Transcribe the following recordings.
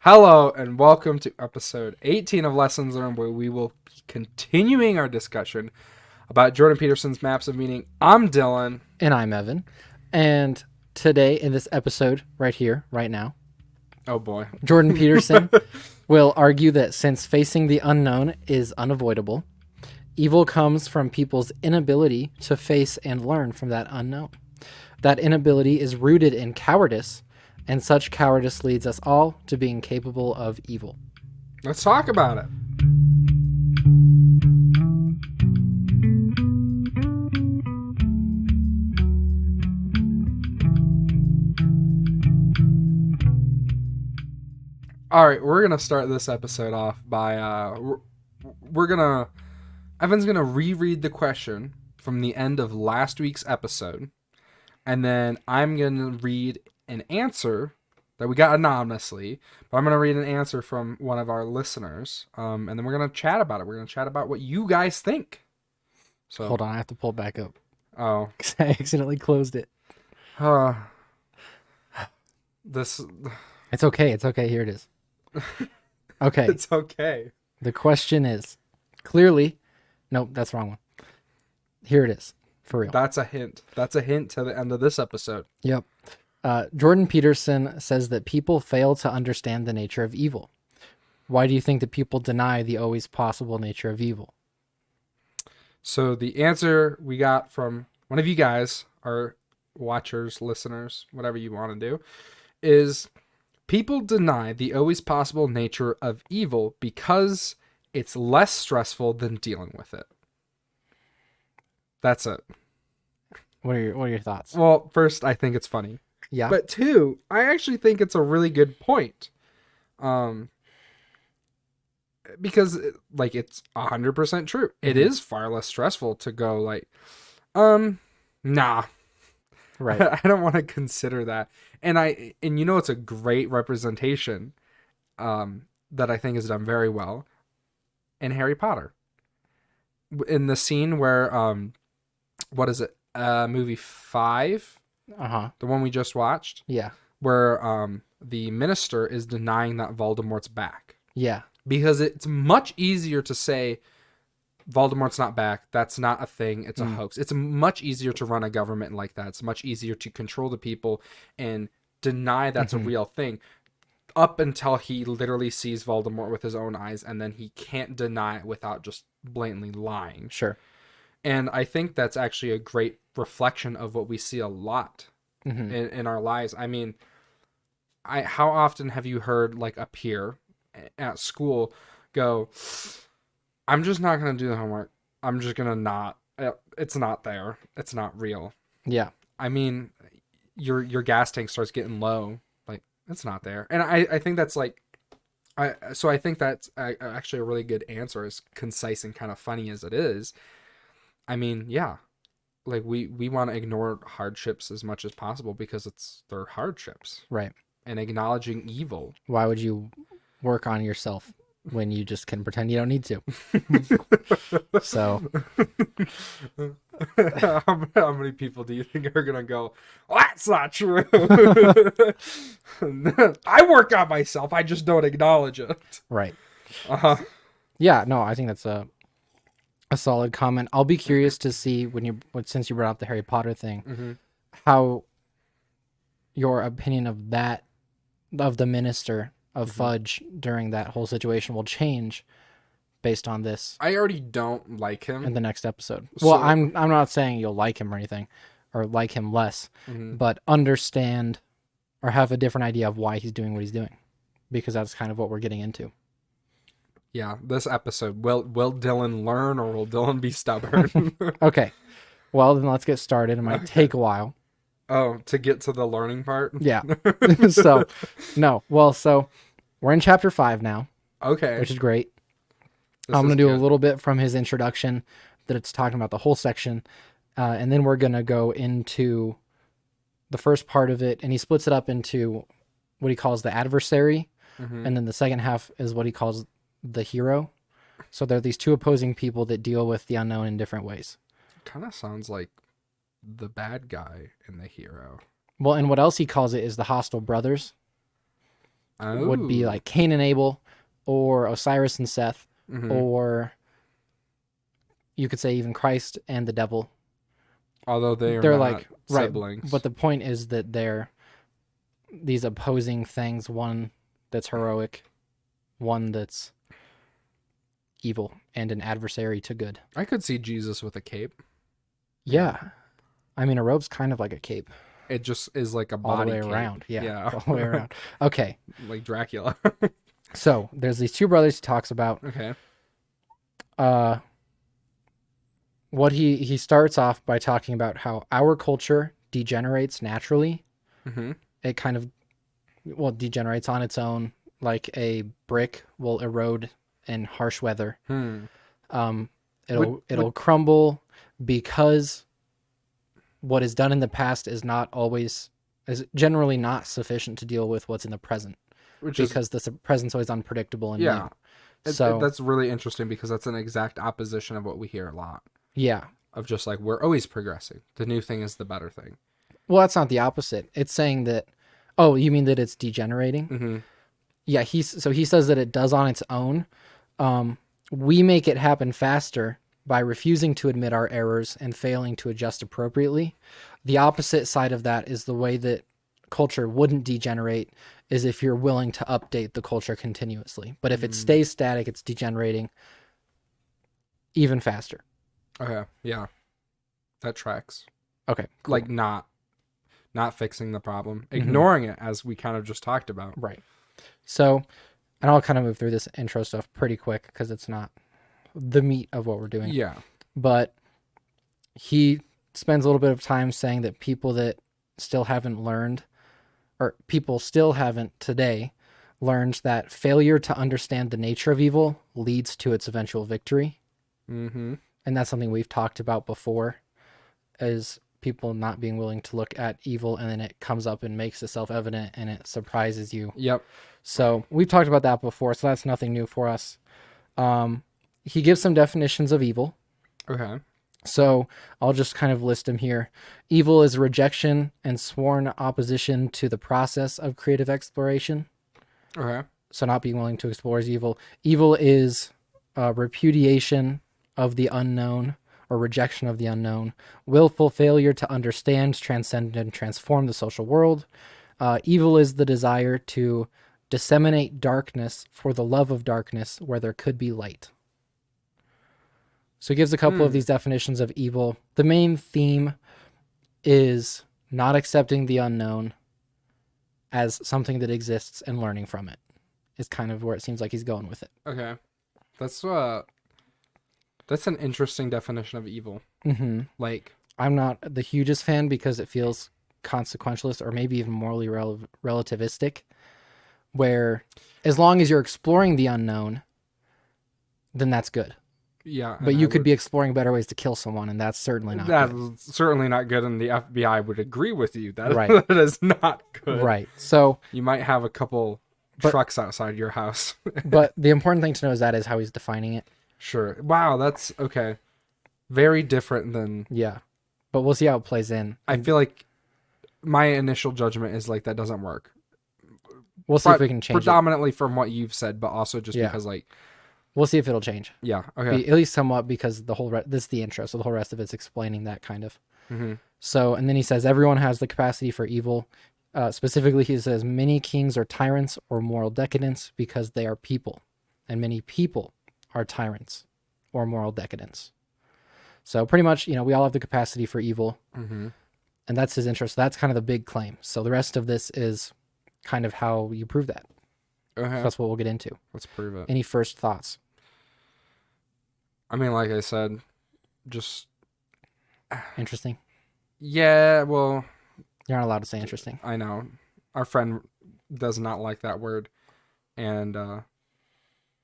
Hello and welcome to episode 18 of Lessons Learned, where we will be continuing our discussion about Jordan Peterson's Maps of Meaning. I'm Dylan. And I'm Evan. And today, in this episode, right here, right now, Oh boy. Jordan Peterson will argue that since facing the unknown is unavoidable, evil comes from people's inability to face and learn from that unknown. That inability is rooted in cowardice, and such cowardice leads us all to being capable of evil. Let's talk about it. All right, we're going to start this episode off by Evan's going to reread the question from the end of last week's episode, and then I'm going to read an answer that we got anonymously, but I'm going to read an answer from one of our listeners, and then we're going to chat about it. We're going to chat about what you guys think. So Hold on, I have to pull it back up. Oh. Because I accidentally closed it. This... It's okay. It's okay. Here it is. Okay. It's okay. The question is, clearly... Nope, that's the wrong one. Here it is. For real. That's a hint. That's a hint to the end of this episode. Yep. Jordan Peterson says that people fail to understand the nature of evil. Why do you think that people deny the always possible nature of evil? So the answer we got from one of you guys, our watchers, listeners, whatever you want to do, is people deny the always possible nature of evil because it's less stressful than dealing with it. That's it. What are your thoughts? Well, first, I think it's funny. Yeah. But two, I actually think it's a really good point. Because like it's 100% true. It is far less stressful to go like, nah. Right. I don't want to consider that. And it's a great representation that I think is done very well in Harry Potter. In the scene where what is it? Movie 5? Uh-huh. The one we just watched? Yeah. Where the minister is denying that Voldemort's back. Yeah. Because it's much easier to say Voldemort's not back. That's not a thing. It's a hoax. It's much easier to run a government like that. It's much easier to control the people and deny that's a real thing. Up until he literally sees Voldemort with his own eyes, and then he can't deny it without just blatantly lying. Sure. And I think that's actually a great reflection of what we see a lot in our lives. I mean, how often have you heard like a peer at school go, I'm just not going to do the homework. I'm just going to not. It's not there. It's not real. Yeah. I mean, your gas tank starts getting low. Like, it's not there. And I think that's like, I think that's actually a really good answer, as concise and kind of funny as it is. I mean, yeah, like we want to ignore hardships as much as possible because they're hardships. Right. And acknowledging evil. Why would you work on yourself when you just can pretend you don't need to? So. How many people do you think are going to go, well, that's not true. I work on myself. I just don't acknowledge it. Right. Uh-huh. Yeah, no, I think that's a solid comment. I'll be curious to see since you brought up the Harry Potter thing, how your opinion of the minister of Fudge during that whole situation will change based on this. I already don't like him in the next episode. Well, I'm not saying you'll like him or anything, or like him less, but understand or have a different idea of why he's doing what he's doing, because that's kind of what we're getting into. Yeah, this episode, will Dylan learn or will Dylan be stubborn? Okay, well then let's get started. It might take a while. Oh, to get to the learning part? Yeah. So we're in chapter 5 now. Okay. Which is great. I'm going to do a little bit from his introduction that it's talking about the whole section. And then we're going to go into the first part of it. And he splits it up into what he calls the adversary. And then the second half is what he calls the hero. So there are these two opposing people that deal with the unknown in different ways. Kind of sounds like the bad guy and the hero. Well, and what else he calls it is the hostile brothers. would be like Cain and Abel, or Osiris and Seth, or you could say even Christ and the devil. Although they're like siblings. Right, but the point is that they're these opposing things, one that's heroic, one that's evil and an adversary to good. I could see Jesus with a cape. Yeah. I mean, a robe's kind of like a cape. It just is like a body all the way cape. Around. Yeah. All the way around. Okay. Like Dracula. So there's these two brothers he talks about. Okay. What he starts off by talking about how our culture degenerates naturally. It kind of degenerates on its own, like a brick will erode in harsh weather. It'll crumble because what is done in the past is generally not sufficient to deal with what's in the present, because the present's always unpredictable and new. So that's really interesting, because that's an exact opposition of what we hear a lot. Yeah. Of just like, we're always progressing. The new thing is the better thing. Well, that's not the opposite. It's saying that, oh, you mean that it's degenerating? Yeah, he says that it does on its own. We make it happen faster by refusing to admit our errors and failing to adjust appropriately. The opposite side of that is the way that culture wouldn't degenerate is if you're willing to update the culture continuously. But if it stays static, it's degenerating even faster. Okay, yeah. That tracks. Okay, cool. Like not fixing the problem, ignoring it, as we kind of just talked about. Right. So, and I'll kind of move through this intro stuff pretty quick because it's not the meat of what we're doing. Yeah. But he spends a little bit of time saying that people that still haven't learned, or people still haven't today learned, that failure to understand the nature of evil leads to its eventual victory. And that's something we've talked about before, is people not being willing to look at evil, and then it comes up and makes itself evident and it surprises you. Yep. So we've talked about that before, so that's nothing new for us. He gives some definitions of evil. Okay. So I'll just kind of list them here. Evil is rejection and sworn opposition to the process of creative exploration. Okay. So not being willing to explore is evil. Evil is repudiation of the unknown, or rejection of the unknown. Willful failure to understand, transcend, and transform the social world. Evil is the desire to disseminate darkness for the love of darkness where there could be light. So he gives a couple of these definitions of evil. The main theme is not accepting the unknown as something that exists and learning from it, is kind of where it seems like he's going with it. Okay. That's an interesting definition of evil. Like, I'm not the hugest fan because it feels consequentialist, or maybe even morally relativistic, where as long as you're exploring the unknown, then that's good. Yeah. But you could be exploring better ways to kill someone, and that's certainly not good. That's certainly not good, and the FBI would agree with you. That, right. That is not good. Right. So you might have a couple trucks outside your house. But the important thing to know is how he's defining it. Sure. Wow, that's okay. Very different than... Yeah. But we'll see how it plays in. I feel like my initial judgment is like, that doesn't work. We'll see if we can change predominantly from what you've said, but also just because like... We'll see if it'll change. Yeah, okay. At least somewhat, because this is the intro, so the whole rest of it's explaining that kind of. So, and then he says, everyone has the capacity for evil. Specifically, he says, many kings are tyrants or moral decadents because they are people. And many people are tyrants or moral decadents. So pretty much, we all have the capacity for evil. And that's his intro. So that's kind of the big claim. So the rest of this is kind of how you prove that. So that's what we'll get into. Let's prove it. Any first thoughts? I mean, like I said, just... Interesting? Yeah, well... You're not allowed to say interesting. I know. Our friend does not like that word. And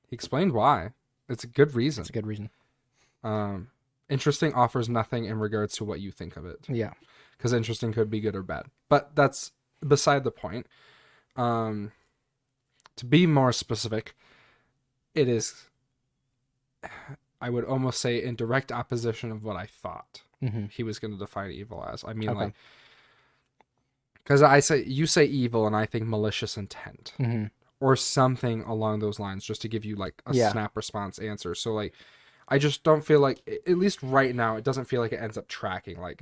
he explained why. It's a good reason. It's a good reason. Interesting offers nothing in regards to what you think of it. Yeah. Because interesting could be good or bad. But that's beside the point. To be more specific, it is... I would almost say in direct opposition of what I thought he was going to define evil as. I mean, like, because you say evil and I think malicious intent or something along those lines, just to give you like a Yeah. snap response answer. So like, I just don't feel like, at least right now, it doesn't feel like it ends up tracking. Like,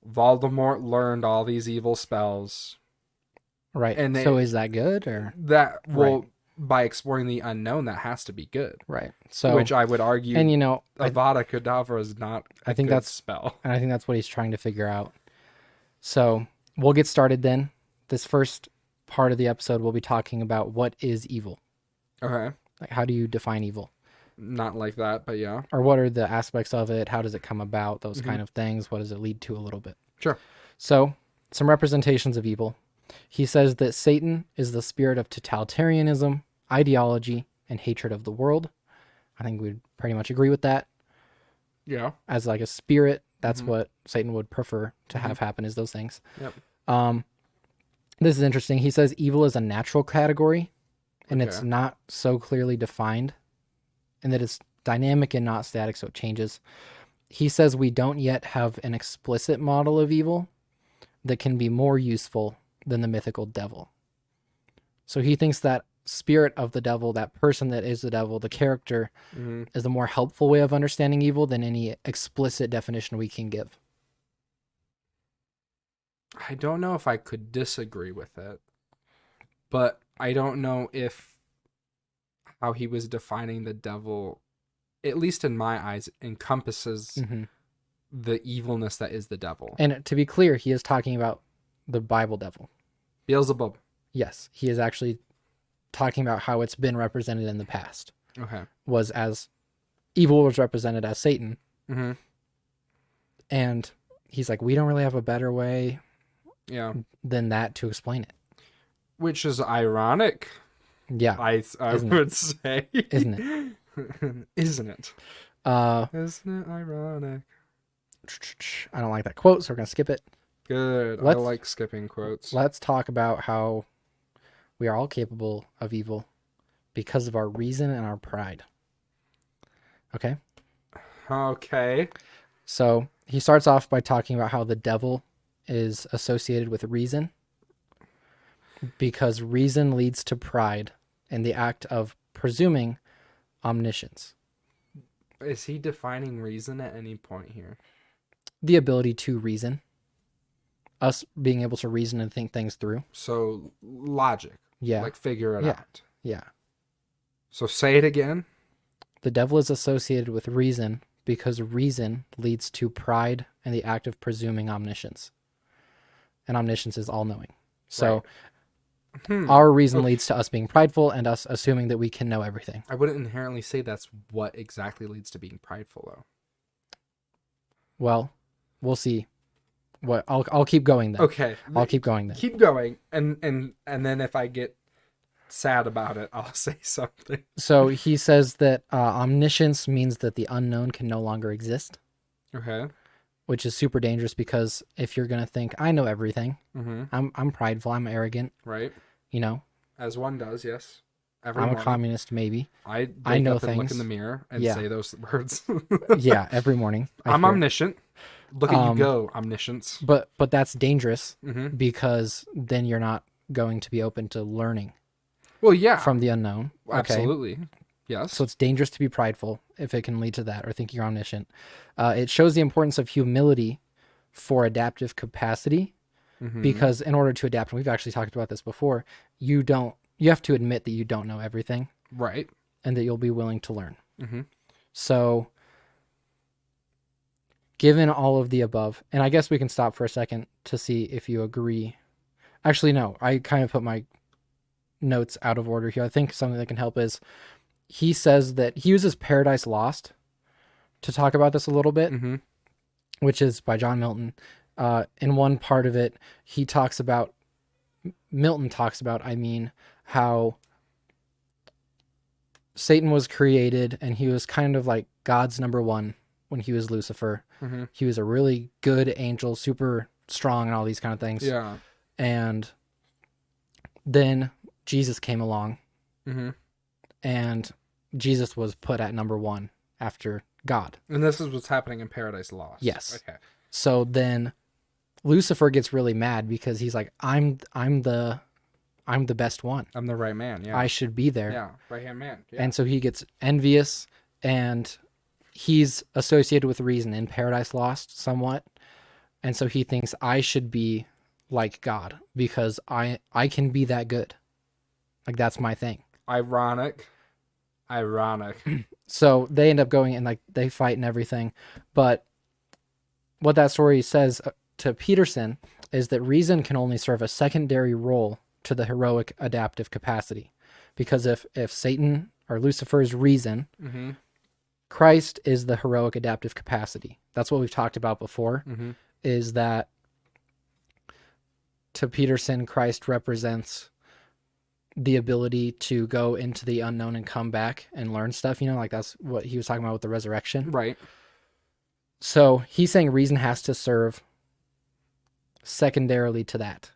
Voldemort learned all these evil spells. Right. And So is that good or? that will, by exploring the unknown, that has to be good. Right. So, which I would argue, and you know, Avada Kedavra is not a good spell. And I think that's what he's trying to figure out. So we'll get started then. This first part of the episode, we'll be talking about what is evil. Okay. Like, how do you define evil? Not like that, but yeah. Or what are the aspects of it? How does it come about? Those kind of things. What does it lead to a little bit? Sure. So, some representations of evil. He says that Satan is the spirit of totalitarianism, ideology, and hatred of the world. I think we'd pretty much agree with that. Yeah. As like a spirit, that's what Satan would prefer to have happen, is those things. Yep. This is interesting. He says evil is a natural category, and it's not so clearly defined, and that it's dynamic and not static, so it changes. He says we don't yet have an explicit model of evil that can be more useful than the mythical devil. So he thinks that spirit of the devil, that person that is the devil, the character, is a more helpful way of understanding evil than any explicit definition we can give. I don't know if I could disagree with it, but I don't know if how he was defining the devil, at least in my eyes, encompasses the evilness that is the devil. And to be clear, he is talking about the Bible devil. Beelzebub. Yes, he is actually talking about how it's been represented in the past. Okay. Was as evil was represented as Satan. And he's like, we don't really have a better way than that to explain it. Which is ironic. Yeah. I would say. Isn't it? Isn't it? Isn't it ironic? I don't like that quote, so we're going to skip it. Good. I like skipping quotes. Let's talk about how we are all capable of evil because of our reason and our pride. Okay? Okay. So he starts off by talking about how the devil is associated with reason because reason leads to pride and the act of presuming omniscience. Is he defining reason at any point here? The ability to reason. Us being able to reason and think things through. So logic. Yeah. Like figure it out. Yeah. So say it again. The devil is associated with reason because reason leads to pride and the act of presuming omniscience. And omniscience is all-knowing. So our reason leads to us being prideful and us assuming that we can know everything. I wouldn't inherently say that's what exactly leads to being prideful, though. Well, we'll see. What I'll keep going then. Okay. I'll keep going then. Keep going, and then if I get sad about it, I'll say something. So he says that omniscience means that the unknown can no longer exist. Okay. Which is super dangerous because if you're gonna think I know everything, I'm prideful, I'm arrogant, right? You know, as one does, yes. I'm a communist, maybe. I know up and things. Look in the mirror and say those words. Yeah, every morning. I'm omniscient. Look at you go, omniscience. But that's dangerous because then you're not going to be open to learning. Well, yeah, from the unknown. Absolutely, yes. So it's dangerous to be prideful if it can lead to that, or think you're omniscient. It shows the importance of humility for adaptive capacity, because in order to adapt, and we've actually talked about this before, you have to admit that you don't know everything, right, and that you'll be willing to learn. So, given all of the above, and I guess we can stop for a second to see if you agree. Actually, no, I kind of put my notes out of order here. I think something that can help is he says that he uses Paradise Lost to talk about this a little bit, which is by John Milton. In one part of it, Milton talks about, how Satan was created and he was kind of like God's number one when he was Lucifer. He was a really good angel, super strong and all these kind of things. Yeah. And then Jesus came along and Jesus was put at number one after God. And this is what's happening in Paradise Lost. Yes. Okay. So then Lucifer gets really mad because he's like, I'm the I'm the best one. I'm the right man. Yeah. I should be there. Yeah. Right hand man. Yeah. And so he gets envious, and he's associated with reason in Paradise Lost somewhat. And so he thinks I should be like God because I can be that good. Like, that's my thing. Ironic. So they end up going and like they fight and everything. But what that story says to Peterson is that reason can only serve a secondary role to the heroic adaptive capacity. Because if Satan or Lucifer is reason, Christ is the heroic adaptive capacity. That's what we've talked about before, is that to Peterson, Christ represents the ability to go into the unknown and come back and learn stuff, like that's what he was talking about with the resurrection. Right. So he's saying reason has to serve secondarily to that.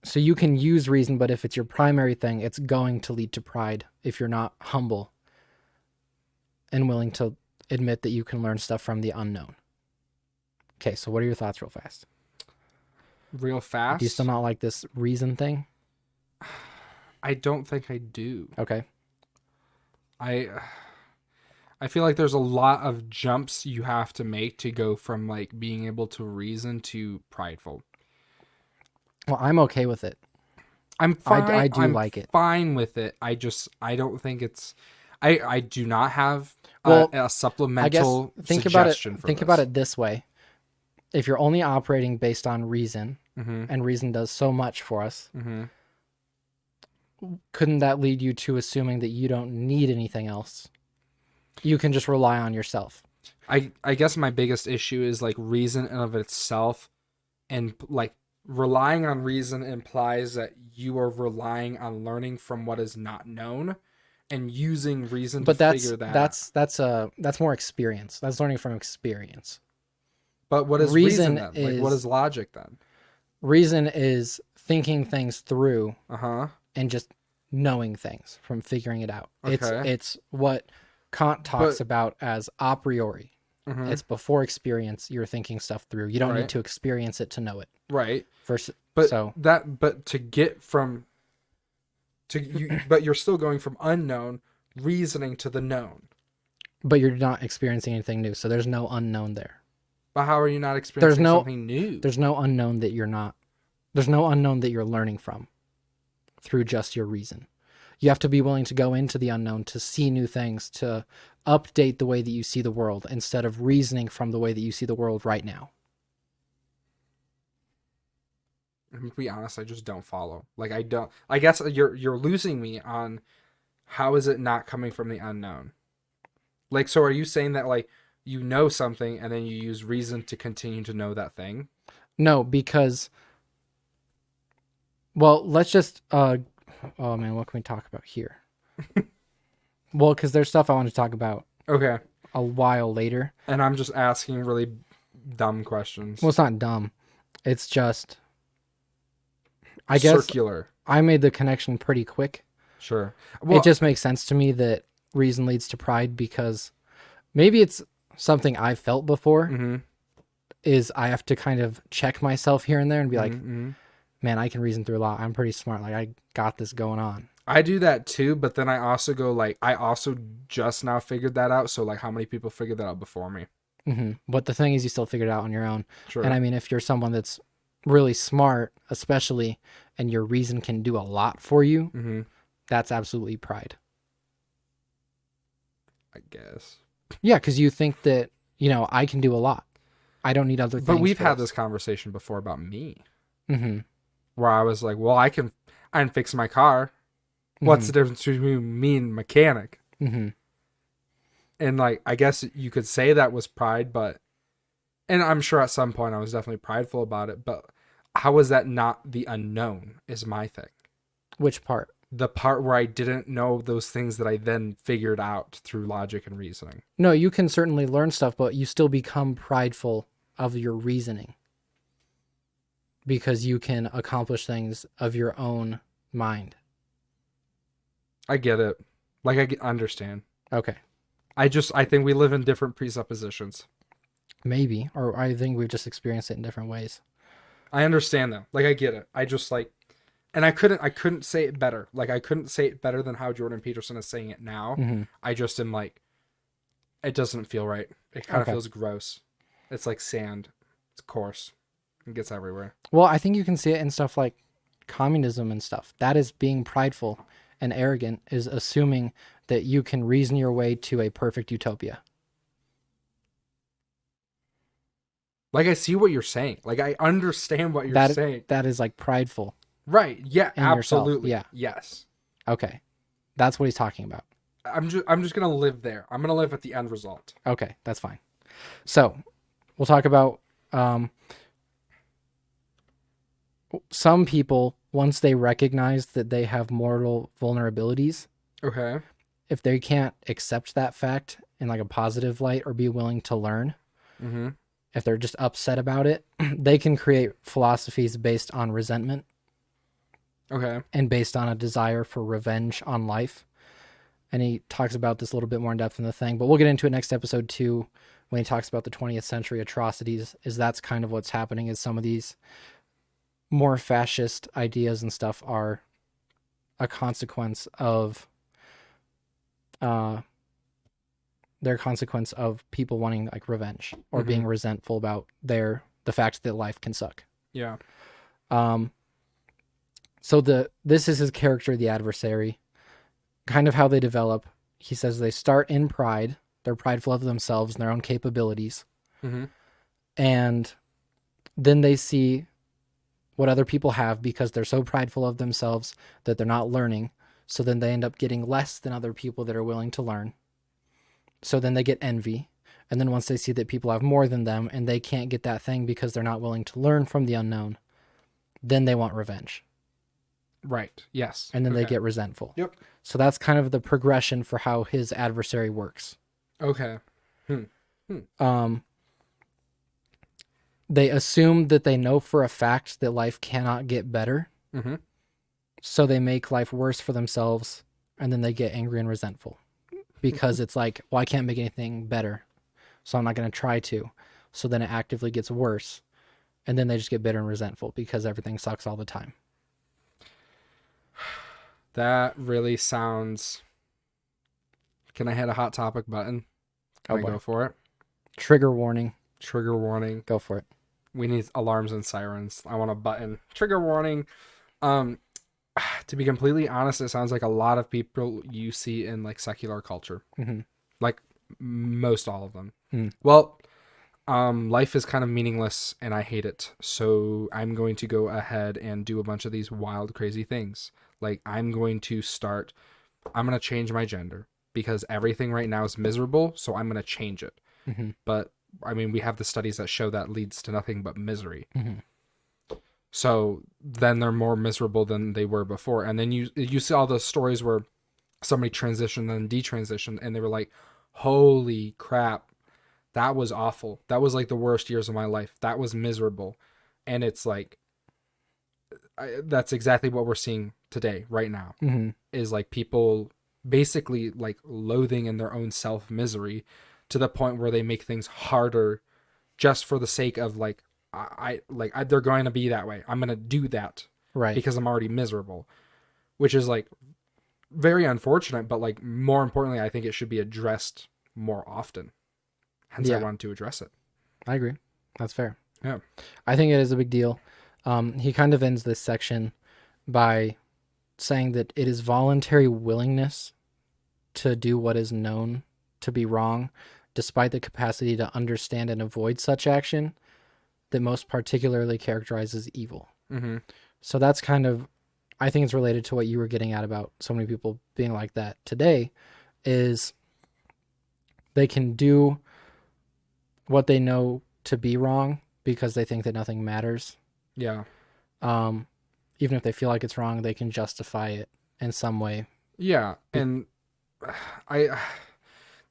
So you can use reason, but if it's your primary thing, it's going to lead to pride if you're not humble and willing to admit that you can learn stuff from the unknown. Okay, so what are your thoughts real fast? Real fast? Do you still not like this reason thing? I don't think I do. Okay. I feel like there's a lot of jumps you have to make to go from like being able to reason to prideful. Well, I'm okay with it. I'm fine. I'm like it. Fine with it. I don't think it's. I do not have a supplemental suggestion for this. Think about it this way. If you're only operating based on reason, and reason does so much for us, couldn't that lead you to assuming that you don't need anything else? You can just rely on yourself. I guess my biggest issue is like reason in of itself, and like relying on reason implies that you are relying on learning from what is not known and using reason to figure that out. That's more experience. That's learning from experience. But what is reason then? Like, what is logic then? Reason is thinking things through and just knowing things from figuring it out. Okay. It's what Kant talks about as a priori. It's before experience, you're thinking stuff through. You don't need to experience it to know it. Right. But you're still going from unknown reasoning to the known. But you're not experiencing anything new, so there's no unknown there. But how are you not experiencing something new? There's no unknown that you're not. There's no unknown that you're learning from through just your reason. You have to be willing to go into the unknown to see new things, to update the way that you see the world instead of reasoning from the way that you see the world right now. To be honest, I just don't follow. Like, I guess you're losing me on how is it not coming from the unknown? Like, so are you saying that like you know something and then you use reason to continue to know that thing? No, because let's just oh man, what can we talk about here? Well, because there's stuff I want to talk about. Okay. A while later. And I'm just asking really dumb questions. Well, it's not dumb. It's just, I guess, circular. I made the connection pretty quick. Sure. Well, it just makes sense to me that reason leads to pride because maybe it's something I've felt before. Is I have to kind of check myself here and there and be like, man, I can reason through a lot. I'm pretty smart. Like, I got this going on. I do that too, but then I also go like, I also just now figured that out. So like, how many people figured that out before me? But the thing is, you still figured it out on your own. Sure. And I mean, if you're someone that's really smart, especially, and your reason can do a lot for you, that's absolutely pride. I guess. Yeah, because you think that, I can do a lot. I don't need other things. But we've had this conversation before about me. Where I was like, well, I can fix my car. What's the difference between me and mechanic? And like, I guess you could say that was pride, and I'm sure at some point I was definitely prideful about it, but how is that not the unknown is my thing. Which part? The part where I didn't know those things that I then figured out through logic and reasoning. No, you can certainly learn stuff, but you still become prideful of your reasoning. Because you can accomplish things of your own mind. I get it. Like, I understand. Okay. I think we live in different presuppositions. Maybe. Or I think we've just experienced it in different ways. I understand though. Like I get it. I just like, and I couldn't say it better. Like I couldn't say it better than how Jordan Peterson is saying it now. Mm-hmm. I just am like, it doesn't feel right. It kind of Okay. feels gross. It's like sand. It's coarse. It gets everywhere. Well, I think you can see it in stuff like communism and stuff. That is being prideful and arrogant, is assuming that you can reason your way to a perfect utopia. Like I see what you're saying. Like I understand what you're saying. That is like prideful. Right. Yeah, in yourself. absolutely. Yeah. Yes. Okay. That's what he's talking about. I'm just going to live there. I'm going to live at the end result. Okay, that's fine. So, we'll talk about some people, once they recognize that they have mortal vulnerabilities, Okay. if they can't accept that fact in like a positive light or be willing to learn, Mm-hmm. if they're just upset about it, they can create philosophies based on resentment Okay. and based on a desire for revenge on life. And he talks about this a little bit more in depth in the thing, but we'll get into it next episode too, when he talks about the 20th century atrocities. Is that's kind of what's happening, is some of these more fascist ideas and stuff are a consequence of their consequence of people wanting like revenge or being resentful about the fact that life can suck. Yeah. So this is his character, the adversary, kind of how they develop. He says they start in pride. They're prideful of themselves and their own capabilities. Mm-hmm. And then they see what other people have because they're so prideful of themselves that they're not learning. So then they end up getting less than other people that are willing to learn. So then they get envy. And then once they see that people have more than them and they can't get that thing because they're not willing to learn from the unknown, then they want revenge. Right. Yes. And then they get resentful. Yep. So that's kind of the progression for how his adversary works. Okay. They assume that they know for a fact that life cannot get better. Mm-hmm. So they make life worse for themselves, and then they get angry and resentful because it's like, well, I can't make anything better, so I'm not going to try to. So then it actively gets worse, and then they just get bitter and resentful because everything sucks all the time. That really sounds... Can I hit a hot topic button? Can I go for it? Trigger warning. Trigger warning. Go for it. We need alarms and sirens. I want a button. Trigger warning. To be completely honest, it sounds like a lot of people you see in like secular culture. Mm-hmm. Like most all of them. Mm. Well, life is kind of meaningless and I hate it. So I'm going to go ahead and do a bunch of these wild, crazy things. Like I'm going to change my gender because everything right now is miserable. So I'm going to change it. Mm-hmm. But I mean, we have the studies that show that leads to nothing but misery. Mm-hmm. So then they're more miserable than they were before. And then you see all the stories where somebody transitioned and detransitioned and they were like, holy crap, that was awful. That was like the worst years of my life. That was miserable. And it's like, that's exactly what we're seeing today, right now, is like people basically like loathing in their own self-misery to the point where they make things harder just for the sake of like, they're going to be that way. I'm going to do that right because I'm already miserable, which is like very unfortunate. But like more importantly, I think it should be addressed more often. Hence, I wanted to address it. I agree. That's fair. Yeah, I think it is a big deal. He kind of ends this section by saying that it is voluntary willingness to do what is known to be wrong, despite the capacity to understand and avoid such action, that most particularly characterizes evil. Mm-hmm. So that's kind of, I think it's related to what you were getting at about so many people being like that today, is they can do what they know to be wrong because they think that nothing matters. Yeah. Even if they feel like it's wrong, they can justify it in some way. Yeah. And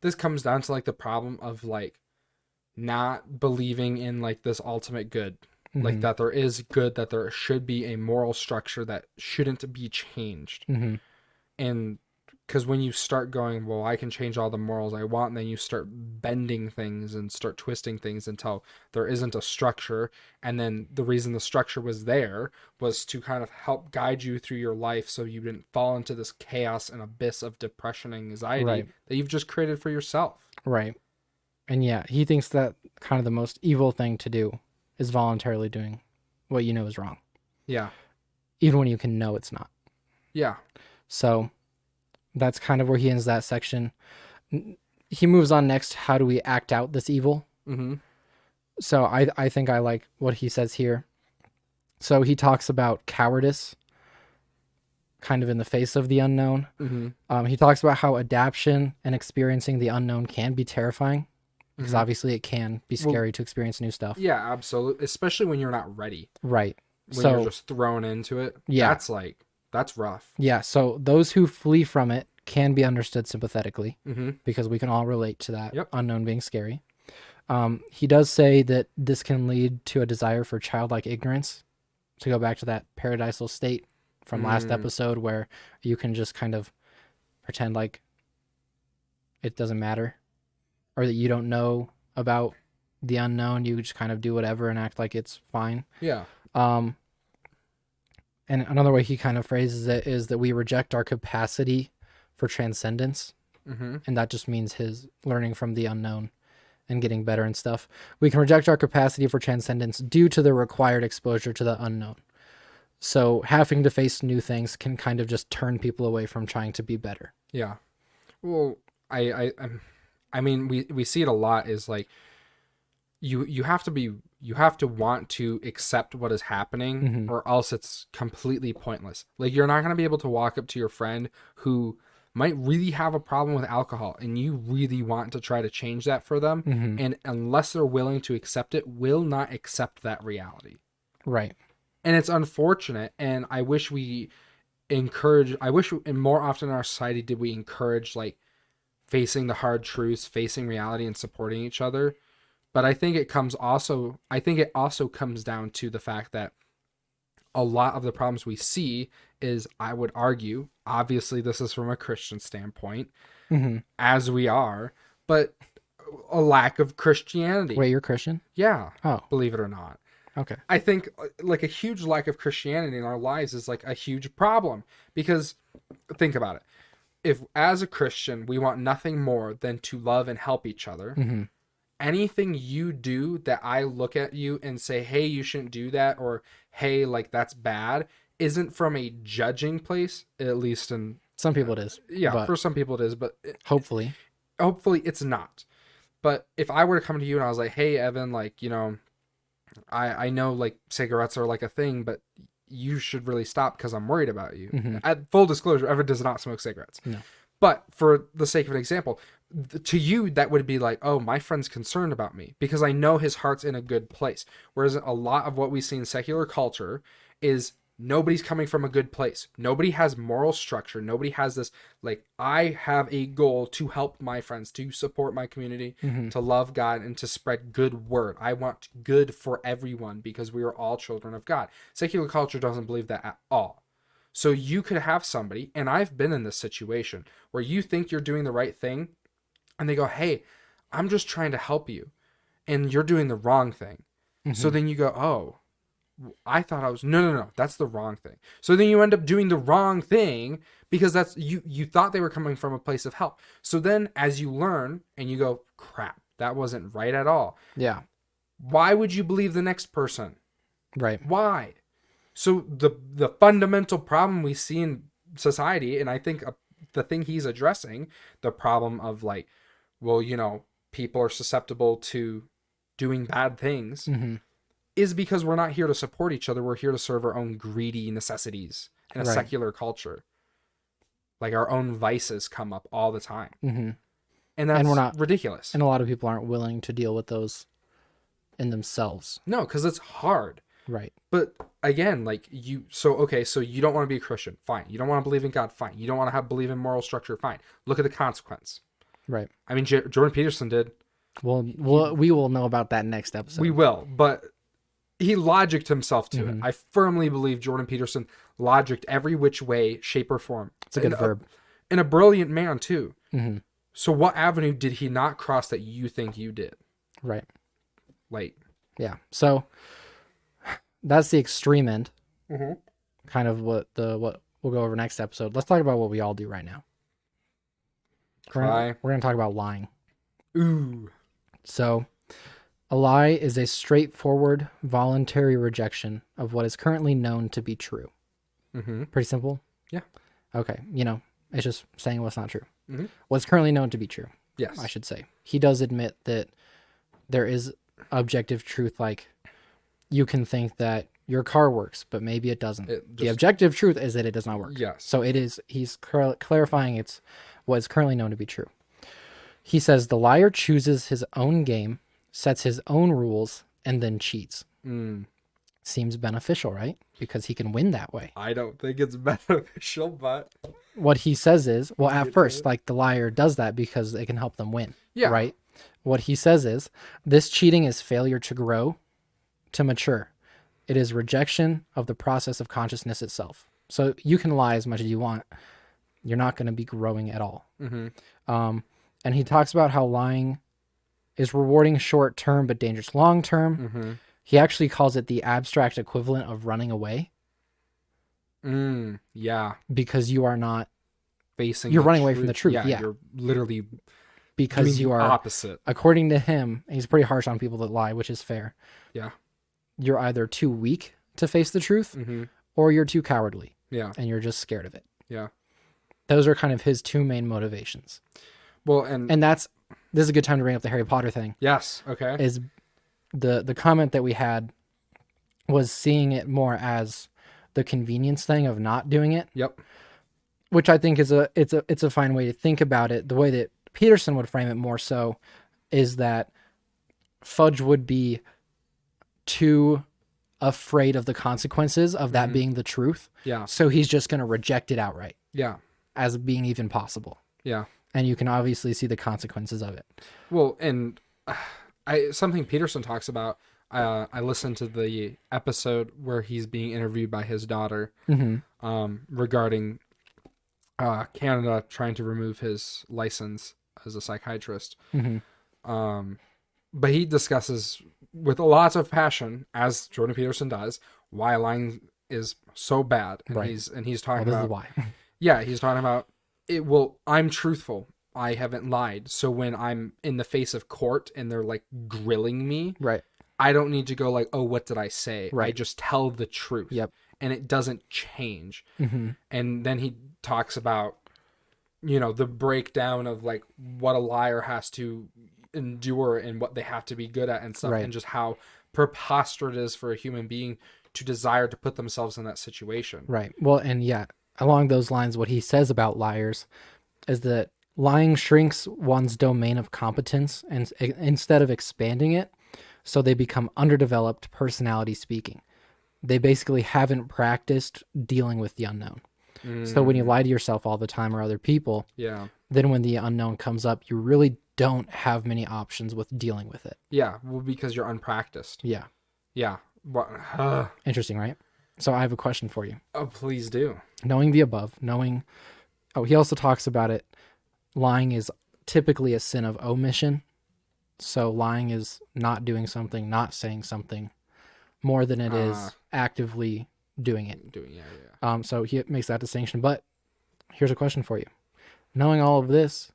this comes down to like the problem of like not believing in like this ultimate good, like that there is good, that there should be a moral structure that shouldn't be changed. And because when you start going, well, I can change all the morals I want, and then you start bending things and start twisting things until there isn't a structure. And then the reason the structure was there was to kind of help guide you through your life so you didn't fall into this chaos and abyss of depression and anxiety that you've just created for yourself. Right. And yeah, he thinks that kind of the most evil thing to do is voluntarily doing what you know is wrong. Yeah. Even when you can know it's not. Yeah. So that's kind of where he ends that section. He moves on next. How do we act out this evil? Mm-hmm. So I think I like what he says here. So he talks about cowardice, kind of in the face of the unknown. Mm-hmm. He talks about how adaptation and experiencing the unknown can be terrifying, because obviously it can be scary to experience new stuff. Yeah, absolutely. Especially when you're not ready. Right. When you're just thrown into it. Yeah. That's rough. Yeah. So those who flee from it can be understood sympathetically, because we can all relate to that unknown being scary. He does say that this can lead to a desire for childlike ignorance, to go back to that paradisal state from last episode where you can just kind of pretend like it doesn't matter, or that you don't know about the unknown. You just kind of do whatever and act like it's fine. Yeah. And another way he kind of phrases it is that we reject our capacity for transcendence. And that just means his learning from the unknown and getting better and stuff. We can reject our capacity for transcendence due to the required exposure to the unknown. So having to face new things can kind of just turn people away from trying to be better. Yeah. Well, I mean, we see it a lot, is like you have to want to accept what is happening, or else it's completely pointless. Like, you're not going to be able to walk up to your friend who might really have a problem with alcohol and you really want to try to change that for them, and unless they're willing to accept it, will not accept that reality. Right. And it's unfortunate, and I wish more often in our society did we encourage like facing the hard truths, facing reality, and supporting each other. But I think it also comes down to the fact that a lot of the problems we see is, I would argue, obviously this is from a Christian standpoint, as we are, but a lack of Christianity. Wait, you're Christian? Yeah. Oh. Believe it or not. Okay. I think like a huge lack of Christianity in our lives is like a huge problem, because think about it. If as a Christian, we want nothing more than to love and help each other, anything you do that I look at you and say, hey, you shouldn't do that, or hey, like that's bad, isn't from a judging place, at least in some people it is. Yeah, for some people it is, but hopefully it's not. But if I were to come to you and I was like, hey, Evan, like, you know, I know like cigarettes are like a thing, but you should really stop because I'm worried about you. At full disclosure, Evan does not smoke cigarettes. No. But for the sake of an example, to you, that would be like, oh, my friend's concerned about me because I know his heart's in a good place. Whereas a lot of what we see in secular culture is nobody's coming from a good place. Nobody has moral structure. Nobody has this, like, I have a goal to help my friends, to support my community, to love God, and to spread good word. I want good for everyone because we are all children of God. Secular culture doesn't believe that at all. So you could have somebody, and I've been in this situation, where you think you're doing the right thing, and they go, hey, I'm just trying to help you, and you're doing the wrong thing. So then you go, oh, I thought I was, no, that's the wrong thing. So then you end up doing the wrong thing because that's, you thought they were coming from a place of help. So then as you learn and you go, crap, that wasn't right at all. Yeah. Why would you believe the next person? Right. Why? So the fundamental problem we see in society, and I think the thing he's addressing, the problem of like, well, you know, people are susceptible to doing bad things, is because we're not here to support each other. We're here to serve our own greedy necessities in a secular culture. Like our own vices come up all the time. And that's we're not, ridiculous. And a lot of people aren't willing to deal with those in themselves. No, because it's hard. Right. But again, like so you don't want to be a Christian. Fine. You don't want to believe in God. Fine. You don't want to believe in moral structure. Fine. Look at the consequence. Right. I mean, Jordan Peterson did. Well, we will know about that next episode. We will, but he logicked himself to it. I firmly believe Jordan Peterson logicked every which way, shape, or form. It's a good verb. and a brilliant man too. Mm-hmm. So what avenue did he not cross that you think you did? Right. Like, yeah. So that's the extreme end. mm-hmm. Kind of what we'll go over next episode. Let's talk about what we all do right now. We're going to talk about lying. Ooh. So, a lie is a straightforward, voluntary rejection of what is currently known to be true. Mm-hmm. Pretty simple? Yeah. Okay. It's just saying what's not true. Mm-hmm. What's currently known to be true. Yes. I should say. He does admit that there is objective truth, like you can think that your car works, but maybe it doesn't. The objective truth is that it does not work. Yes. So he's clarifying it's what is currently known to be true. He says the liar chooses his own game, sets his own rules, and then cheats. Seems beneficial, right? Because he can win that way. I don't think it's beneficial, but what he says is, well, at first, like the liar does that because it can help them win. Yeah. Right? What he says is, this cheating is failure to grow, to mature. It is rejection of the process of consciousness itself. So you can lie as much as you want. You're not going to be growing at all. Mm-hmm. And he talks about how lying is rewarding short term but dangerous long term. Mm-hmm. He actually calls it the abstract equivalent of running away. Yeah. Because you are not facing. You're running away from the truth. Yeah. You're literally because you are opposite. According to him, he's pretty harsh on people that lie, which is fair. Yeah. You're either too weak to face the truth, or you're too cowardly. Yeah. And you're just scared of it. Yeah. Those are kind of his two main motivations. Well, and this is a good time to bring up the Harry Potter thing. Yes. Okay. Is the comment that we had was seeing it more as the convenience thing of not doing it. Yep. Which I think is it's a fine way to think about it. The way that Peterson would frame it more so is that Fudge would be too afraid of the consequences of that being the truth. Yeah. So he's just going to reject it outright. Yeah. As being even possible. Yeah. And you can obviously see the consequences of it. Well, and something Peterson talks about, I listened to the episode where he's being interviewed by his daughter regarding Canada trying to remove his license as a psychiatrist. But he discusses with lots of passion, as Jordan Peterson does, why lying is so bad. And he's talking about why. Yeah, he's talking about it. Well, I'm truthful. I haven't lied. So when I'm in the face of court and they're like grilling me, right, I don't need to go like, oh, what did I say? Right. I just tell the truth. Yep. And it doesn't change. And then he talks about, the breakdown of like what a liar has to endure and what they have to be good at and stuff. Right. And just how preposterous it is for a human being to desire to put themselves in that situation. Right. Well, and yeah, along those lines, what he says about liars is that lying shrinks one's domain of competence and instead of expanding it, so they become underdeveloped personality speaking. They basically haven't practiced dealing with the unknown. So when you lie to yourself all the time or other people, then when the unknown comes up, you really don't have many options with dealing with it. Yeah, well, because you're unpracticed. Yeah. Yeah. Interesting, right? So I have a question for you. Oh, please do. Knowing the above, he also talks about it. Lying is typically a sin of omission. So lying is not doing something, not saying something more than it is actively doing it. So he makes that distinction. But here's a question for you. Knowing all of this,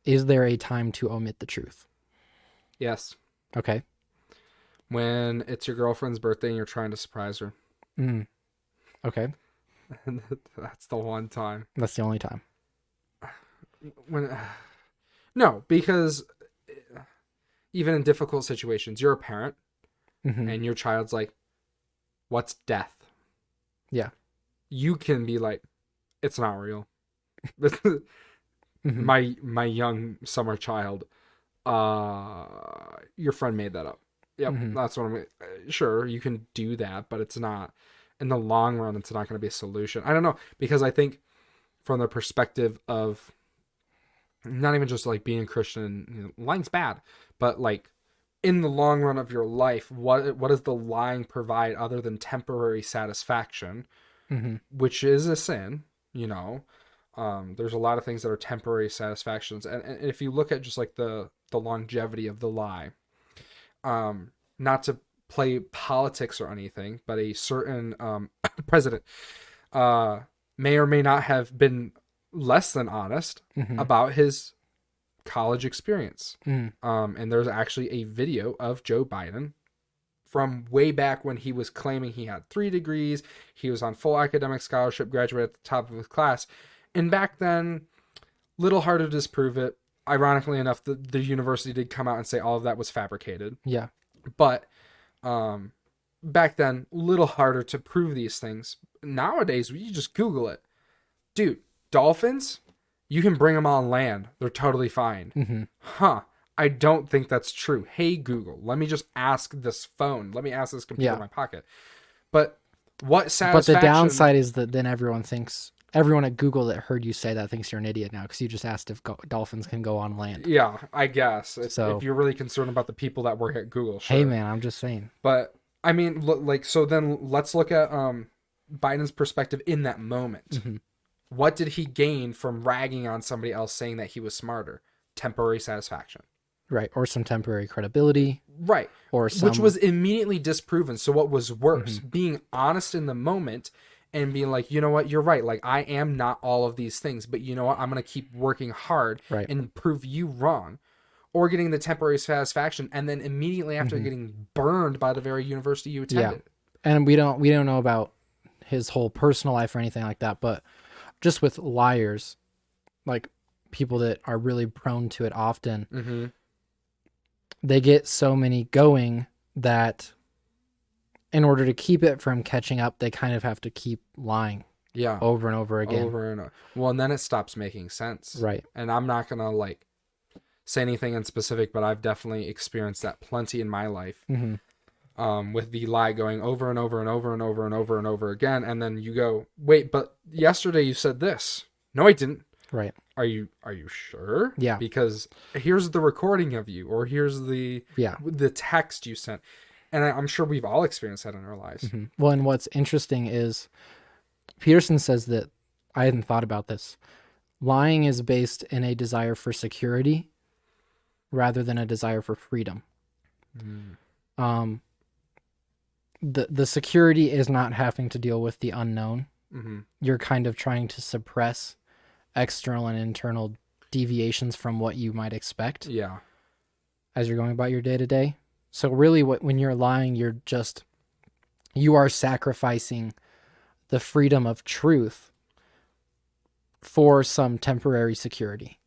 is there a time to omit the truth? Yes. Okay. When it's your girlfriend's birthday and you're trying to surprise her. Okay. That's the one time. That's the only time. No, because even in difficult situations, you're a parent and your child's like, what's death? Yeah. You can be like, it's not real. My young summer child, your friend made that up. Yep, that's what I'm. Sure, you can do that, but it's not. In the long run, it's not going to be a solution. I don't know, because I think from the perspective of not even just like being a Christian, lying's bad, but like in the long run of your life, what does the lying provide other than temporary satisfaction, which is a sin, There's a lot of things that are temporary satisfactions, and if you look at just like the longevity of the lie, not to play politics or anything, but a certain president may or may not have been less than honest about his college experience. And there's actually a video of Joe Biden from way back when he was claiming he had 3 degrees, he was on full academic scholarship, graduated at the top of his class. And back then, little hard to disprove it. Ironically enough, the university did come out and say all of that was fabricated. Yeah. But back then, little harder to prove these things. Nowadays, you just Google it. Dude, dolphins, you can bring them on land. They're totally fine. Huh. I don't think that's true. Hey, Google, let me just ask this phone. Let me ask this computer in my pocket. But what satisfaction... But the downside is that then everyone at Google that heard you say that thinks you're an idiot now because you just asked if dolphins can go on land. Yeah, I guess. If you're really concerned about the people that work at Google, sure. Hey, man, I'm just saying. But, I mean, so then let's look at Biden's perspective in that moment. What did he gain from ragging on somebody else saying that he was smarter? Temporary satisfaction. Right, or some temporary credibility. Right, or which was immediately disproven. So what was worse? Being honest in the moment and being like, you know what, you're right. Like, I am not all of these things, but you know what? I'm going to keep working hard and prove you wrong. Or getting the temporary satisfaction and then immediately after getting burned by the very university you attended. Yeah, and we don't know about his whole personal life or anything like that, but just with liars, like people that are really prone to it often, they get so many going that in order to keep it from catching up, they kind of have to keep lying. Yeah. Over and over again. Over and over. Well, and then it stops making sense. Right. And I'm not going to say anything in specific, but I've definitely experienced that plenty in my life. With the lie going over and over and over and over and over and over again. And then you go, wait, but yesterday you said this. No, I didn't. Right. Are you sure? Yeah. Because here's the recording of you, or here's the text you sent. And I'm sure we've all experienced that in our lives. Well, and what's interesting is Peterson says that, I hadn't thought about this, lying is based in a desire for security rather than a desire for freedom. The security is not having to deal with the unknown. You're kind of trying to suppress external and internal deviations from what you might expect. Yeah. As you're going about your day to day. So really when you're lying, you are sacrificing the freedom of truth for some temporary security.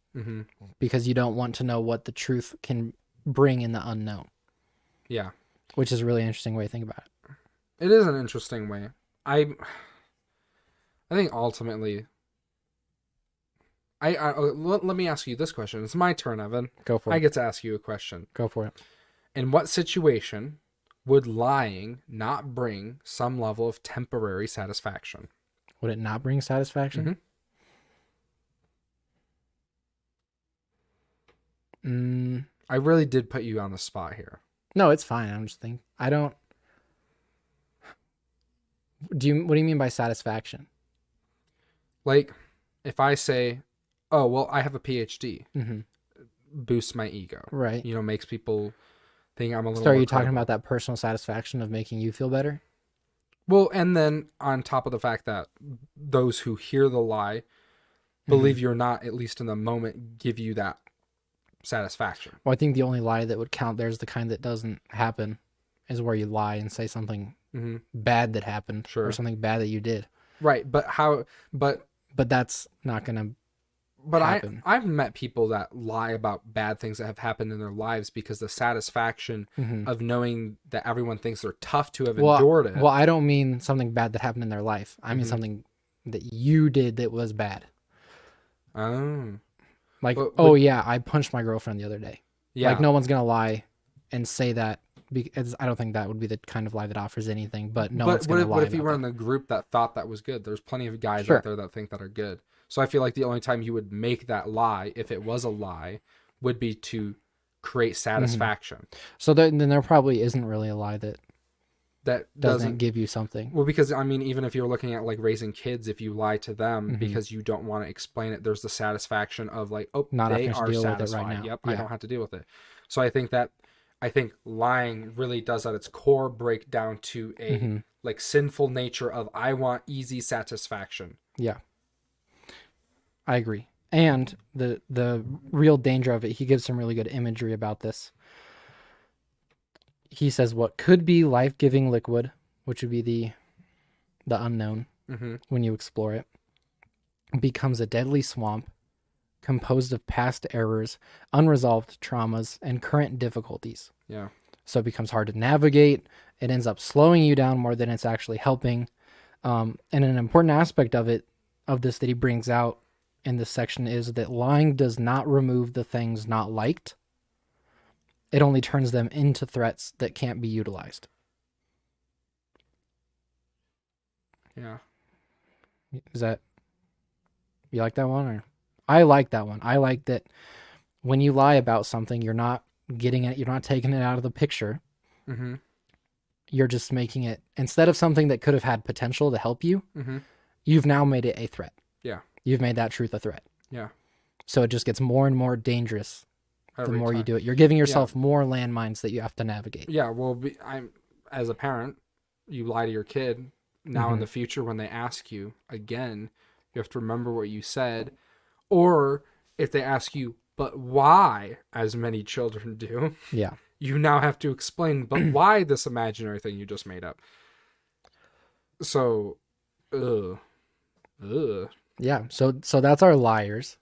Because you don't want to know what the truth can bring in the unknown. Yeah. Which is a really interesting way to think about it. It is an interesting way. I think ultimately, let me ask you this question. It's my turn, Evan. Go for it. I get to ask you a question. Go for it. In what situation would lying not bring some level of temporary satisfaction? Would it not bring satisfaction? I really did put you on the spot here. No, it's fine. I'm just thinking. What do you mean by satisfaction? Like, if I say, oh, well, I have a PhD, boosts my ego. Right. Makes people think I'm a little So are you more talking credible. about that personal satisfaction of making you feel better? Well, and then on top of the fact that those who hear the lie, believe you're not, at least in the moment, give you that satisfaction. Well, I think the only lie that would count there is the kind that doesn't happen, is where you lie and say something bad that happened or something bad that you did. Right, but that's not going to But happen. I've met people that lie about bad things that have happened in their lives because the satisfaction of knowing that everyone thinks they're tough to have endured it. Well, I don't mean something bad that happened in their life. I mean something that you did that was bad. Oh. Like, yeah, I punched my girlfriend the other day. Yeah. Like, no one's going to lie and say that, because I don't think that would be the kind of lie that offers anything, but no one's going to lie. What if you were in the group that thought that was good? There's plenty of guys out there that think that are good. So I feel like the only time you would make that lie, if it was a lie, would be to create satisfaction. So then there probably isn't really a lie that that doesn't give you something. Well, because I mean, even if you're looking at like raising kids, if you lie to them because you don't want to explain it, there's the satisfaction of like, oh, Not they having to are deal with it satisfied. right now. Yep, Yeah. I don't have to deal with it. So I think lying really does at its core break down to a like sinful nature of I want easy satisfaction. Yeah, I agree. And the real danger of it, he gives some really good imagery about this. He says what could be life-giving liquid, which would be the unknown when you explore it, becomes a deadly swamp composed of past errors, unresolved traumas, and current difficulties. Yeah. So it becomes hard to navigate. It ends up slowing you down more than it's actually helping. And an important aspect of this that he brings out in this section is that lying does not remove the things not liked. It only turns them into threats that can't be utilized. Yeah. Is that, you like that one? Or I like that one. I like that when you lie about something, you're not getting it, you're not taking it out of the picture. You're just making it, instead of something that could have had potential to help you, you've now made it a threat. Yeah. You've made that truth a threat. Yeah. So it just gets more and more dangerous the more you do it. You're giving yourself more landmines that you have to navigate. Yeah. Well, I'm as a parent, you lie to your kid. Now in the future, when they ask you again, you have to remember what you said. Or if they ask you, but why, as many children do, you now have to explain, but why this imaginary thing you just made up. So, Yeah. So that's our liars.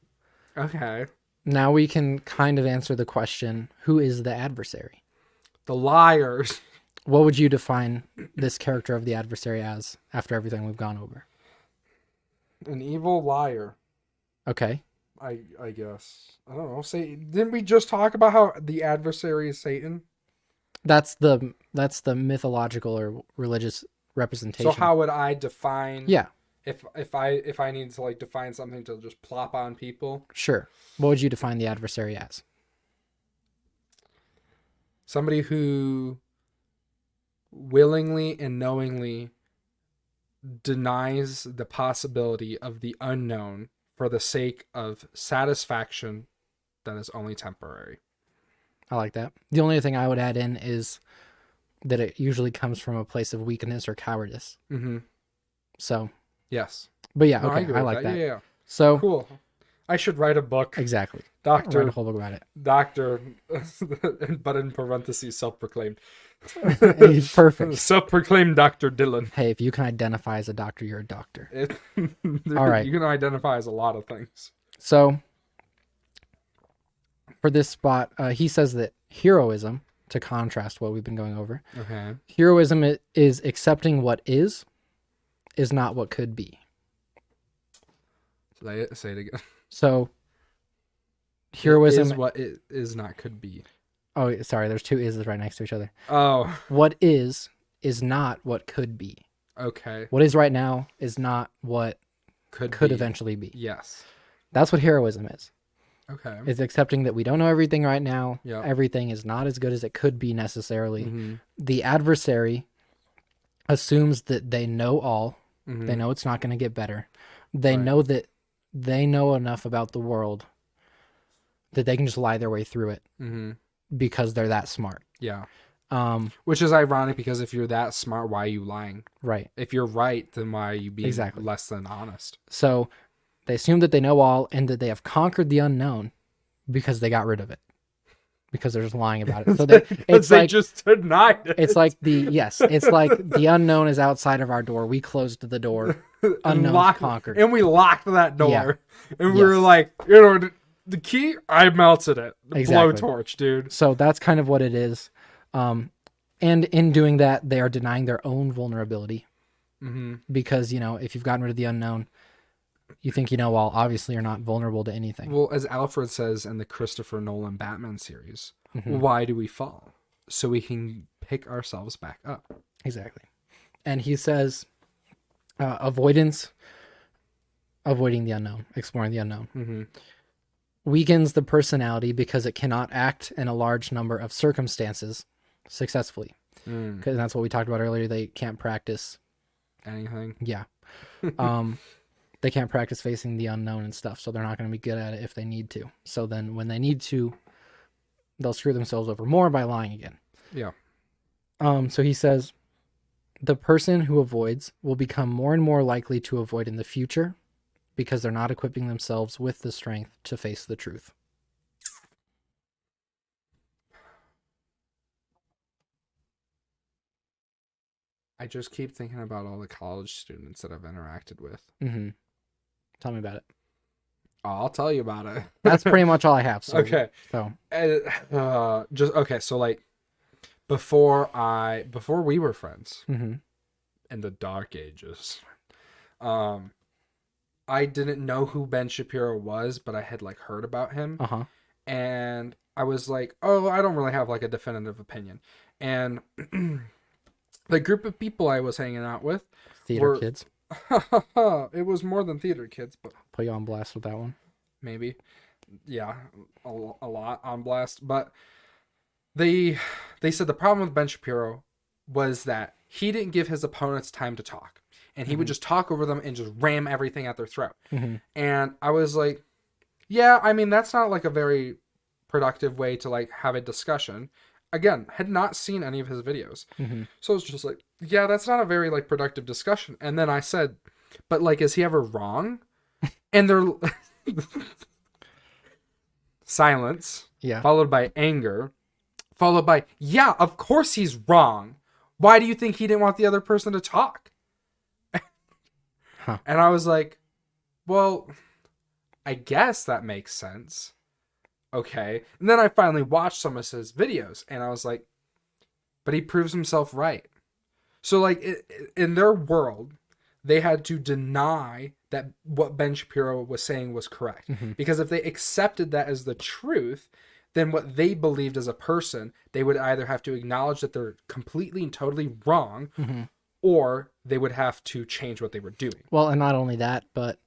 Okay. Now we can kind of answer the question, who is the adversary? The liars. What would you define this character of the adversary as after everything we've gone over? An evil liar. Okay. I guess. I don't know. Didn't we just talk about how the adversary is Satan? That's the mythological or religious representation. So how would I define? Yeah. If I need to like define something to just plop on people. Sure. What would you define the adversary as? Somebody who willingly and knowingly denies the possibility of the unknown for the sake of satisfaction that is only temporary. I like that. The only thing I would add in is that it usually comes from a place of weakness or cowardice. So. Yes. But yeah, okay, I like that. Yeah. So. Cool. I should write a book. Exactly. Doctor. Write a whole book about it. Doctor, but in parentheses, self-proclaimed. Perfect. Self-proclaimed Dr. Dillon. Hey, if you can identify as a doctor, you're a doctor. All right. You can identify as a lot of things. So, for this spot, he says that heroism, to contrast what we've been going over, heroism is accepting what is not what could be. Say it again. So, heroism is what it is not could be. Oh, sorry. There's two is's right next to each other. Oh. What is not what could be. Okay. What is right now is not what could be. Eventually be. Yes. That's what heroism is. Okay. It's accepting that we don't know everything right now. Yep. Everything is not as good as it could be necessarily. The adversary assumes that they know all. They know it's not going to get better. They know that they know enough about the world that they can just lie their way through it because they're that smart. Yeah. Which is ironic because if you're that smart, why are you lying? Right. If you're right, then why are you being less than honest? So they assume that they know all and that they have conquered the unknown because they got rid of it. Because they're just lying about it. So they just denied it. It's like it's like the unknown is outside of our door. We closed the door. Unknown conquered. And we locked that door. Yeah. And we were like, the key, I melted it. Blowtorch, dude. So that's kind of what it is. And in doing that, they are denying their own vulnerability. Because, if you've gotten rid of the unknown, you think you know all. Obviously, you're not vulnerable to anything. Well, as Alfred says in the Christopher Nolan Batman series, why do we fall? So we can pick ourselves back up. Exactly. And he says, avoiding the unknown, exploring the unknown, weakens the personality because it cannot act in a large number of circumstances successfully. because that's what we talked about earlier. They can't practice anything. Yeah. They can't practice facing the unknown and stuff, so they're not going to be good at it if they need to. So then when they need to, they'll screw themselves over more by lying again. Yeah. So he says, the person who avoids will become more and more likely to avoid in the future because they're not equipping themselves with the strength to face the truth. I just keep thinking about all the college students that I've interacted with. Mm-hmm. Tell me about it. I'll tell you about it. That's pretty much all I have. So, okay. So like before we were friends in the dark ages, I didn't know who Ben Shapiro was, but I had like heard about him. And I was like, oh, I don't really have like a definitive opinion. And the group of people I was hanging out with theater kids. It was more than theater kids, but put you on blast with that one. Maybe. Yeah, a lot on blast. But they said the problem with Ben Shapiro was that he didn't give his opponents time to talk. And he would just talk over them and just ram everything at their throat. And I was like, yeah, I mean, that's not like a very productive way to like have a discussion. Again, had not seen any of his videos. So it's just like, yeah, that's not a very like productive discussion. And then I said, but like, is he ever wrong? And they're silence, followed by anger, followed by, yeah, of course he's wrong. Why do you think he didn't want the other person to talk? And I was like, well, I guess that makes sense. Okay. And then I finally watched some of his videos and I was like, but he proves himself right. So like in their world, they had to deny that what Ben Shapiro was saying was correct. Because if they accepted that as the truth, then what they believed as a person, they would either have to acknowledge that they're completely and totally wrong, or they would have to change what they were doing. Well, and not only that, but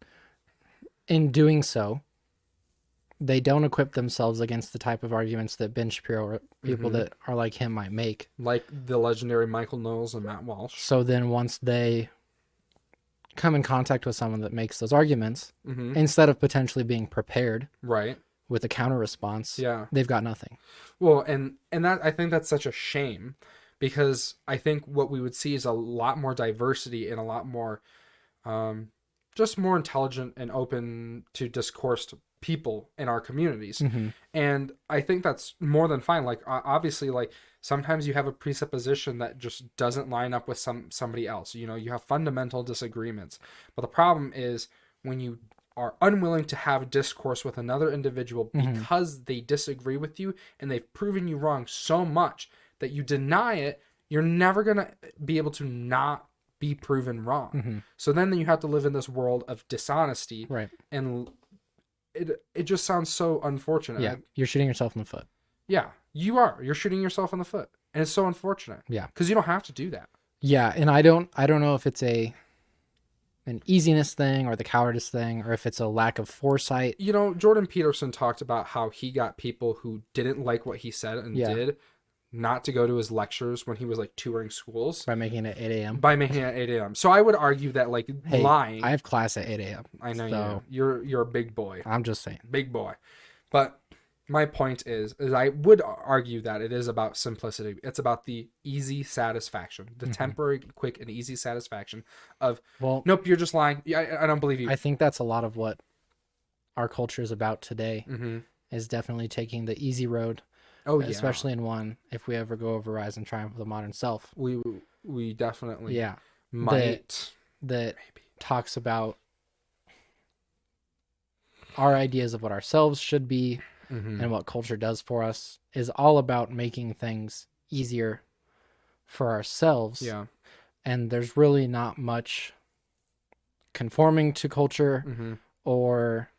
in doing so, they don't equip themselves against the type of arguments that Ben Shapiro or people that are like him might make. Like the legendary Michael Knowles and Matt Walsh. So then once they come in contact with someone that makes those arguments, instead of potentially being prepared with a counter response, they've got nothing. Well, and that I think that's such a shame, because I think what we would see is a lot more diversity and a lot more just more intelligent and open to discourse people in our communities. And I think that's more than fine. Like obviously, like sometimes you have a presupposition that just doesn't line up with somebody else. You know, you have fundamental disagreements. But the problem is when you are unwilling to have discourse with another individual because they disagree with you and they've proven you wrong so much that you deny it, you're never going to be able to not be proven wrong. So then you have to live in this world of dishonesty. And it just sounds so unfortunate. Yeah, you're shooting yourself in the foot. Yeah, you are. You're shooting yourself in the foot. And it's so unfortunate. Yeah. Because you don't have to do that. Yeah, and I don't know if it's an easiness thing or the cowardice thing, or if it's a lack of foresight. You know, Jordan Peterson talked about how he got people who didn't like what he said and did not to go to his lectures when he was like touring schools. By making it 8 a.m. By making it 8 a.m. So I would argue that like lying. I have class at 8 a.m. I know so you're a big boy. I'm just saying. Big boy. But my point is I would argue that it is about simplicity. It's about the easy satisfaction, the temporary, quick, and easy satisfaction of, nope, you're just lying. I don't believe you. I think that's a lot of what our culture is about today, is definitely taking the easy road. Oh, yeah. Especially in one, if we ever go over Rise and Triumph of the Modern Self. We definitely might. That talks about our ideas of what ourselves should be and what culture does for us, is all about making things easier for ourselves. Yeah. And there's really not much conforming to culture or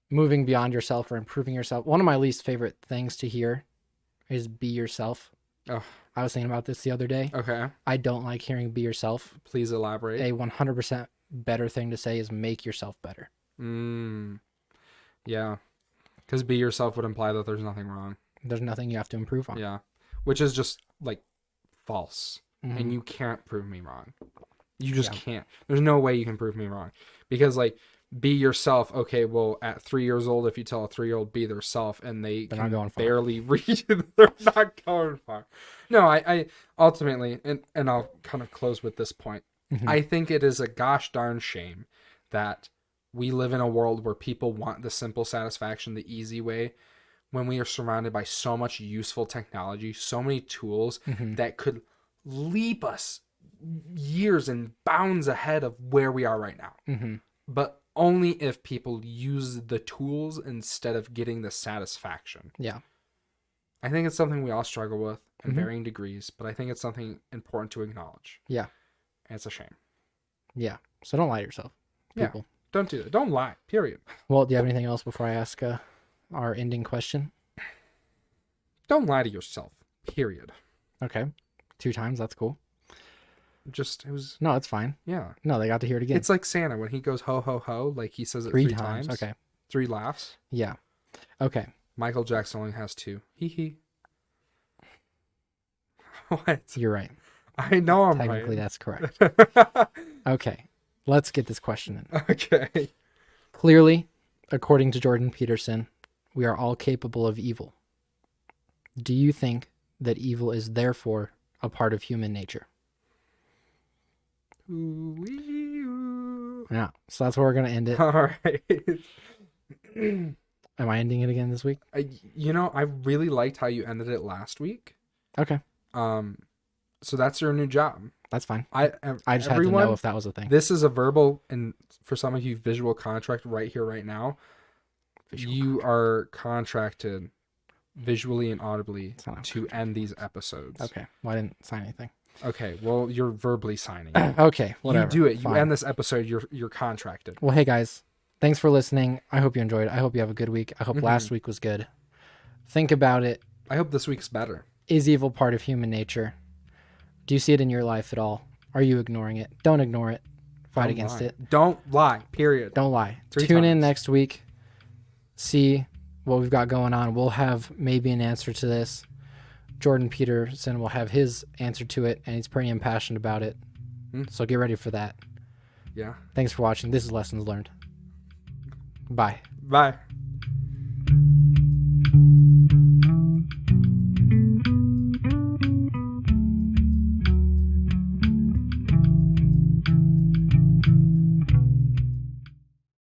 moving beyond yourself or improving yourself. One of my least favorite things to hear is be yourself. Oh. I was thinking about this the other day. Okay. I don't like hearing be yourself. Please elaborate. A 100% better thing to say is make yourself better. Yeah. Because be yourself would imply that there's nothing wrong. There's nothing you have to improve on. Yeah. which is just like false. And you can't prove me wrong. You just can't. There's no way you can prove me wrong, because like, be yourself. Okay, well, at 3 years old, if you tell a 3-year-old be their self and they're not going far. barely read, they're not going far. No, I ultimately, and I'll kind of close with this point. I think it is a gosh darn shame that we live in a world where people want the simple satisfaction, the easy way, when we are surrounded by so much useful technology, so many tools that could leap us years and bounds ahead of where we are right now. But only if people use the tools instead of getting the satisfaction. Yeah. I think it's something we all struggle with in varying degrees, but I think it's something important to acknowledge. Yeah. And it's a shame. Yeah. So don't lie to yourself, people. Yeah. Don't do that. Don't lie. Period. Well, do you have anything else before I ask our ending question? Don't lie to yourself. Period. Okay. 2 times. That's cool. It was. No, it's fine. Yeah. No, they got to hear it again. It's like Santa when he goes ho ho ho, like he says it 3 3 times. Okay. 3 laughs. Yeah. Okay. Michael Jackson only has 2. Hee hee. What? You're right. I know I'm Technically, right. that's correct. Okay. Let's get this question in. Okay. Clearly, according to Jordan Peterson, we are all capable of evil. Do you think that evil is therefore a part of human nature? Yeah. So that's where we're going to end it. All right. Am I ending it again this week? I really liked how you ended it last week. Okay. So that's your new job. That's fine. I just had to know if that was a thing. This is a verbal, and for some of you, visual contract right here, right now. You are contracted visually and audibly to end these episodes. Okay. Well, I didn't sign anything. Okay. Well, you're verbally signing. Okay. Whatever. You do it. Fine. You end this episode. You're contracted. Well, hey guys, thanks for listening. I hope you enjoyed it. I hope you have a good week. I hope last week was good. Think about it. I hope this week's better. Is evil part of human nature? Do you see it in your life at all? Are you ignoring it? Don't ignore it. Fight against it. Don't lie. Period. Don't lie. 3 Tune in times. next week. See what we've got going on. We'll have maybe an answer to this. Jordan Peterson will have his answer to it, and he's pretty impassioned about it. So get ready for that. Yeah. Thanks for watching. This is Lessons Learned. Bye. Bye.